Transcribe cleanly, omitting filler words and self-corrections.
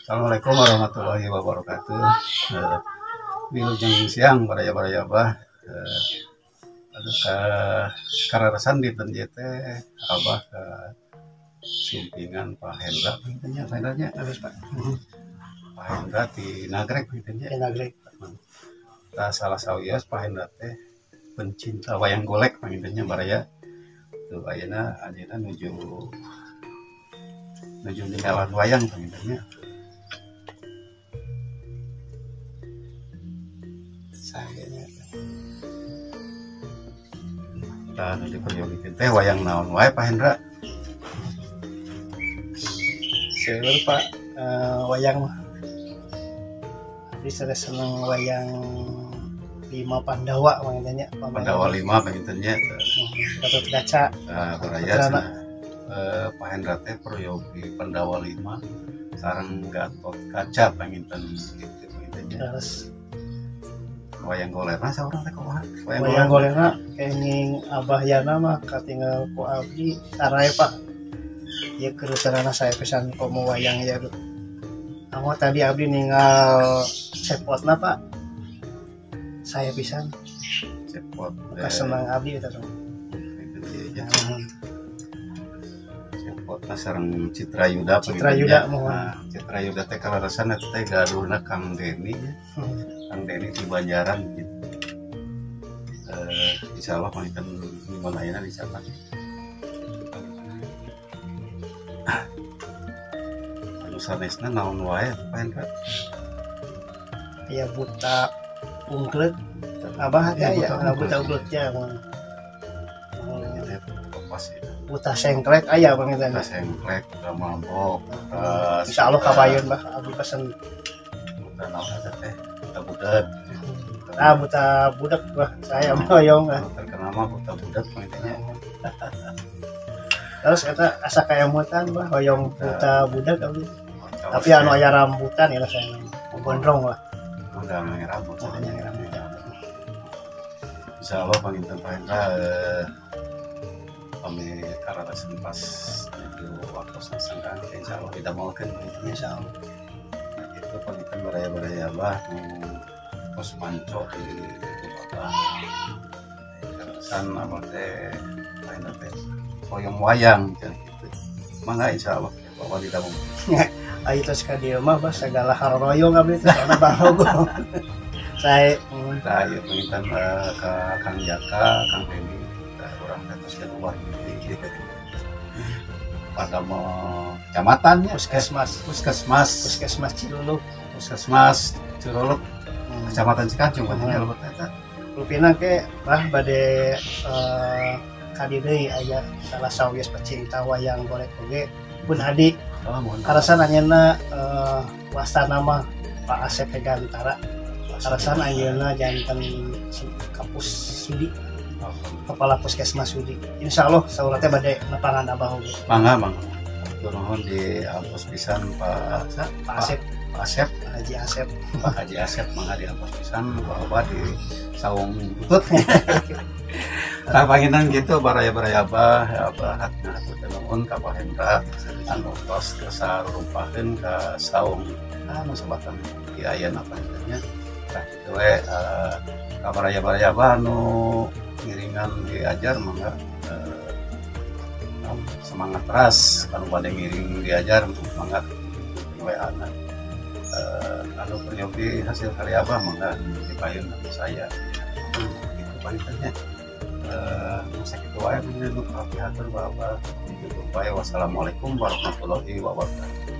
Assalamualaikum warahmatullahi wabarakatuh. Wilujeng siang baraya-baraya bah. Aduh kararasan di teh abah ke sumpingan Pak Hendra pintunya Hendranya harus Pak. Pak Hendra di Nagrek pintunya. Nagrek. Tah salah sawias Pak Hendra teh pencinta wayang golek pintunya baraya. Tuh ayeuna nuju ninggalan wayang pintunya. Dan diperjuangkan teh wayang naon wae Pak Hendra? Seueur Pak, wayang mah. Jadi saya seneng wayang 5 Pandawa manggilnya. Pandawa 5 manggilnya. Gatot Kaca. Nah, baraya Pak Hendra teh peryogi Pandawa 5 sareng Gatot Kaca panginten gitu manggilnya. Terus wayang golerna saurang teh kumaha? Wayang golerna kenging Abah Yana mah katinggal ku abdi saray Pak. Ieu kerutanana saya pesan komo wayang ya. Amo tadi abdi ninggal cepotna Pak. Saya pisan cepot. Kasenang abdi eta tuh. Cepotna sareng Citra Yuda. Citra Yuda mohon. Nah, Citra Yuda teh kalarasan eta teh gaduhna Kang Deni. Kang Deni di Banjaran gitu. Insya Allah mangikan gimana ya di sana. Anu sanesna naon wae Pak Hendra? Ya buta ungklet. Abah ya buta ungkletnya. Buta sengklek aya pangitan. Buta sengklek, buta mabok. Insya Allah kabayeun Bah abdi pesen. Buta naon eta teh? Buta budak. Buta budak Bah saya moyong terkenal mah buta budak mainnya. Terus kata asa kayak mutan Bah hoyong buta budak abdi. Tapi anu aya rambutan ya saya gondrong lah. Udah nang rambut saja rambut. Insyaallah panginten Pak Hendra kami kararasan pas di waktu sangkan insyaallah kita maukeun insyaallah. Itu panginten baraya-baraya Bah pos manco di kota kararasan abah teh lain teh hoyong wayang gitu. Mangga insyaallah bawa di tabung. Ayo terus ka dieu mah Bah segala haroyong abdi teh karena bahogo. Saya pengintan ke Kang Jaka, Kang Deni, orang terus keluar gitu. Pada mau kecamatannya Puskesmas Ciluluk, Kecamatan Cikacung katanya lebet eta. Rupina ke Bah bade kadi deui aya salah sawias pecinta wayang golek oge pun adik. Karasan anjeunna wasana mah Pak Asep Gantara. Karasan anjeunna janten Kapus Sudi. Kepala Puskesmas Sudi. Insyaallah saurate bade nepangan Abah oge. Mangga. Nuhun di ampus pisan Pak Asep. Pak Haji Asep mangga di ampus pisan bahwa di saung butut. Tah panginan gitu baraya-baraya Abah hatna hatur nuhun ka Pak Hendra anu tos kasarumpakeun ka saung anu sabatan di ayeuna panjenengannya. Tah kitu we ka baraya-baraya Abah anu ngiringan diajar mangga semangat keras kalau pada ngiring diajar untuk semangat WA anu peryogi hasil karya Abah mangga dipayun sama saya itu panitanya sakit wae menurut hatur Bapak. Wassalamualaikum warahmatullahi wabarakatuh.